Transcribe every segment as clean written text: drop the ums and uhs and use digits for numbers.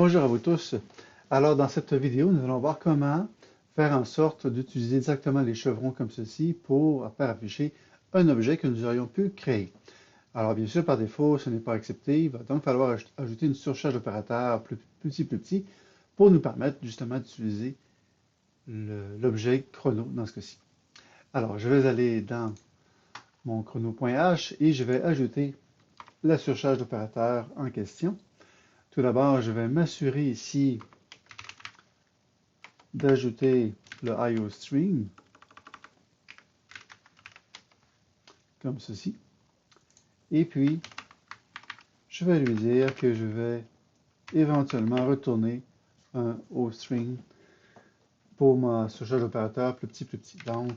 Bonjour à vous tous. Alors, dans cette vidéo, nous allons voir comment faire en sorte d'utiliser exactement les chevrons comme ceci pour faire afficher un objet que nous aurions pu créer. Alors, bien sûr, par défaut, ce n'est pas accepté. Il va donc falloir ajouter une surcharge d'opérateur plus petit pour nous permettre justement d'utiliser l'objet chrono dans ce cas-ci. Alors, je vais aller dans mon chrono.h et je vais ajouter la surcharge d'opérateur en question. Tout d'abord, je vais m'assurer ici d'ajouter le IOStream, comme ceci. Et puis, je vais lui dire que je vais éventuellement retourner un OString pour ma surcharge d'opérateur plus petit. Donc,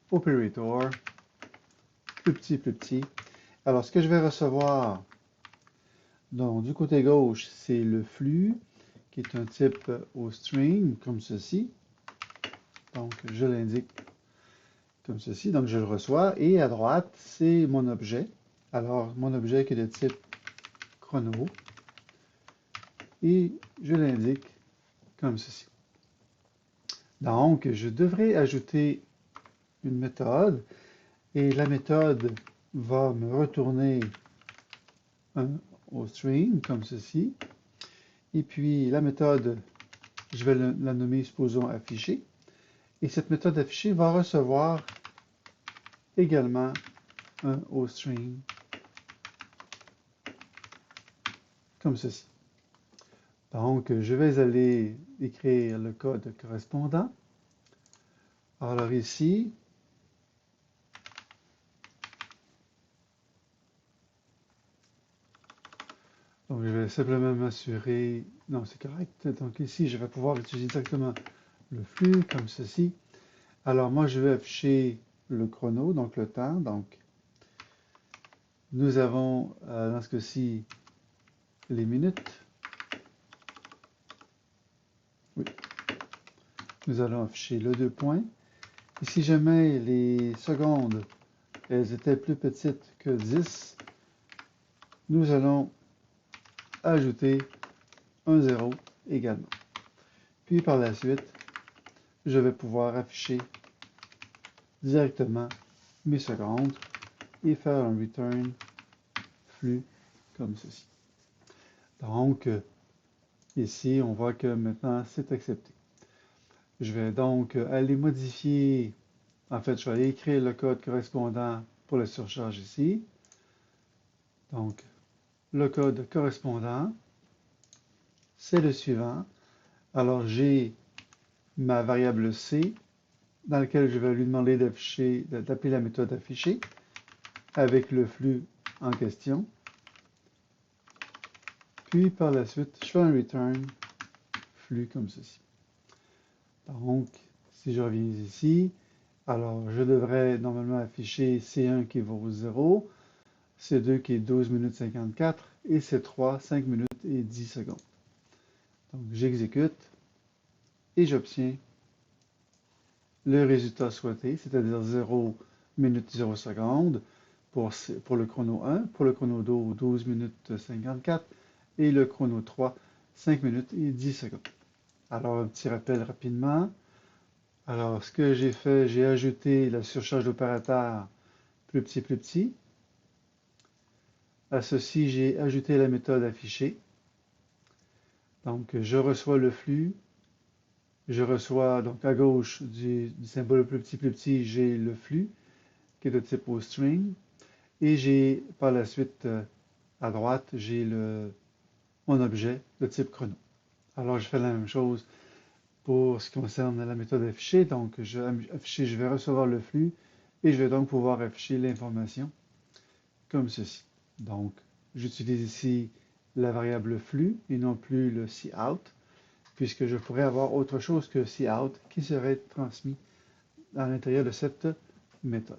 operator, plus petit. Alors, ce que je vais recevoir, donc, du côté gauche, c'est le flux, qui est un type OString, comme ceci. Donc, je l'indique comme ceci. Donc, je le reçois. Et à droite, c'est mon objet. Alors, mon objet qui est de type chrono. Et je l'indique comme ceci. Donc, je devrais ajouter une méthode. Et la méthode va me retourner un OString comme ceci. Et puis, la méthode, je vais la nommer, supposons, afficher. Et cette méthode affichée va recevoir également un OString comme ceci. Donc, je vais aller écrire le code correspondant. Alors ici, donc je vais simplement m'assurer, non c'est correct, donc ici je vais pouvoir utiliser exactement le flux comme ceci. Alors moi je vais afficher le chrono, donc le temps, donc nous avons dans ce cas-ci les minutes. Oui. Nous allons afficher le 2 points. Et si jamais les secondes, elles étaient plus petites que 10, nous allons ajouter un 0 également. Puis par la suite, je vais pouvoir afficher directement mes secondes et faire un return flux comme ceci. Donc, ici, on voit que maintenant, c'est accepté. Je vais donc aller modifier, en fait, je vais aller écrire le code correspondant pour la surcharge ici. Donc, le code correspondant, c'est le suivant. Alors, j'ai ma variable C, dans laquelle je vais lui demander d'appeler la méthode affichée avec le flux en question. Puis, par la suite, je fais un return flux comme ceci. Donc, si je reviens ici, alors je devrais normalement afficher C1 qui vaut 0, C2 qui est 12 minutes 54 et C3 5 minutes et 10 secondes. Donc, j'exécute et j'obtiens le résultat souhaité, c'est-à-dire 0 minutes 0 secondes pour le chrono 1, pour le chrono 2, 12 minutes 54 et le chrono 3, 5 minutes et 10 secondes. Alors, un petit rappel rapidement. Alors, ce que j'ai fait, j'ai ajouté la surcharge d'opérateur plus petit. À ceci, j'ai ajouté la méthode affichée. Donc, je reçois le flux. Je reçois, donc à gauche du symbole plus petit, j'ai le flux qui est de type OString. Et j'ai par la suite, à droite, j'ai mon objet de type chrono. Alors, je fais la même chose pour ce qui concerne la méthode affichée. Donc, je vais recevoir le flux et je vais donc pouvoir afficher l'information comme ceci. Donc, j'utilise ici la variable flux et non plus le cout, puisque je pourrais avoir autre chose que cout qui serait transmis à l'intérieur de cette méthode.